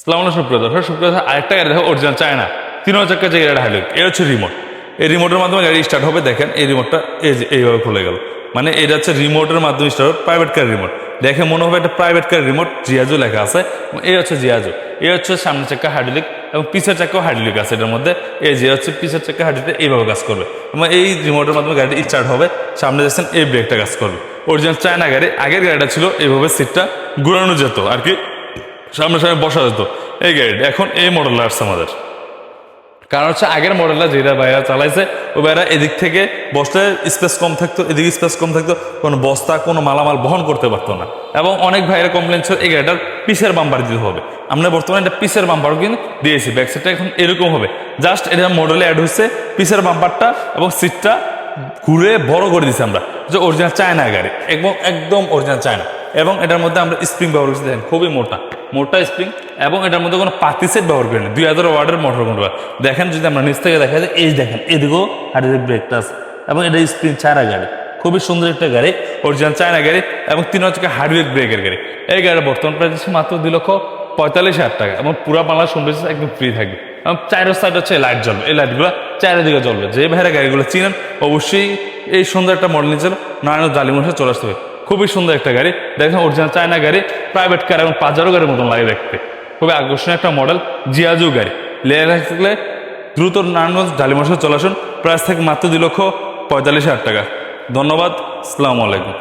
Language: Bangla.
সালাম সুপ্রিয় দর্শক, সুপ্রিয় দর্শক, আরেকটা গাড়ি দেখো অরিজিনাল চায়না 3000 চাকা যে গাড়িটা হাইলুক, এই হচ্ছে রিমোট। এই রিমোটের মাধ্যমে গাড়ি স্টার্ট হবে। দেখেন এই রিমোটটা এই যে এইভাবে খুলে গেল, মানে এটা হচ্ছে রিমোটের মাধ্যমে স্টার্ট হবে। প্রাইভেট কার রিমোট দেখে মনে হবে একটা প্রাইভেট কার রিমোট। জিয়াজু লেখা আছে, এই হচ্ছে জিয়াজু। এই হচ্ছে সামনের চাকা হাইড্রোলিক এবং পিছের চাকাও হাইড্রোলিক আছে এটার মধ্যে। এই যে হচ্ছে পিছের চাকা হাইড্রোলিক এইভাবে কাজ করবে, এবং এই রিমোটের মাধ্যমে গাড়িটা স্টার্ট হবে। সামনে যাচ্ছেন এই ব্রেকটা কাজ করবে। অরিজিনাল চায়না গাড়ি। আগের গাড়িটা ছিল এইভাবে সিটটা ঘুরানো যেত আর কি, সামনে সামনে বসা যেত। এই গাড়িটা এখন এই মডেলটা আসছে আমাদের। কারণ হচ্ছে আগের মডেলটা যেটা ভাইরা চালাইছে ওই ভাইরা এদিক থেকে বসতে স্পেস কম থাকতো, এদিকে স্পেস কম থাকতো, কোনো বস্তা কোনো মালামাল বহন করতে পারতো না। এবং অনেক ভাইয়ের কমপ্লেন ছিল এই গাড়িটার পিসের বাম্পার দিতে হবে। আমরা বর্তমানে এটা পিসের বাম্পারও কিন্তু দিয়েছি। ব্যাক সাইডটা এখন এরকম হবে, জাস্ট এটা মডেলে অ্যাড হচ্ছে পিসের বাম্পারটা এবং সিটটা ঘুরে বড় করে দিচ্ছি আমরা, যে অরিজিনাল চায়না গাড়ি এবং একদম অরিজিনাল চায়না। এবং এটার মধ্যে আমরা স্প্রিং ব্যবহার করছি, দেখেন খুবই মোটা মোটা স্প্রিং। এবং এটার মধ্যে কোনো পাতি সেট ব্যবহার করি না, 2000 ওয়াটের মোটর কন্ট্রোলার। দেখেন যদি আমরা নিচ থেকে দেখা যায়, এই দেখেন এদিকেও হাইড্রোলিক ব্রেকটা আছে। এবং এটা স্প্রিং চায়না গাড়ি, খুবই সুন্দর একটা গাড়ি, অরিজিনাল চায়না গাড়ি এবং 3000 টাকা হাইড্রোলিক ব্রেকের গাড়ি। এই গাড়ির বর্তমান প্রাইস হচ্ছে মাত্র 2,45,000 টাকা। এবং পুরা বাংলার সৌন্দর্য একদম ফ্রি থাকবে। এবং চারের সাইড হচ্ছে লাইট জ্বলবে, এই লাইটগুলো চারিদিকে জ্বলবে। যে ভাইরা গাড়িগুলো চিনেন অবশ্যই এই সুন্দর একটা মডেল নিয়েছিল নারায়ণ জালিমুসে চলে আসতে হবে। খুবই সুন্দর একটা গাড়ি, দেখেন অরিজিনাল চায়না গাড়ি, প্রাইভেট কার এবং পাজারো গাড়ির মতন লাগে দেখতে। খুবই আকর্ষণীয় একটা মডেল জিয়াজু গাড়ি। লেয়ার থাকলে দ্রুত নারায়ণগঞ্জ জালিমুসে চলে আসুন। প্রাইস থেকে মাত্র 2,45,000 টাকা। ধন্যবাদ, আসসালামু আলাইকুম।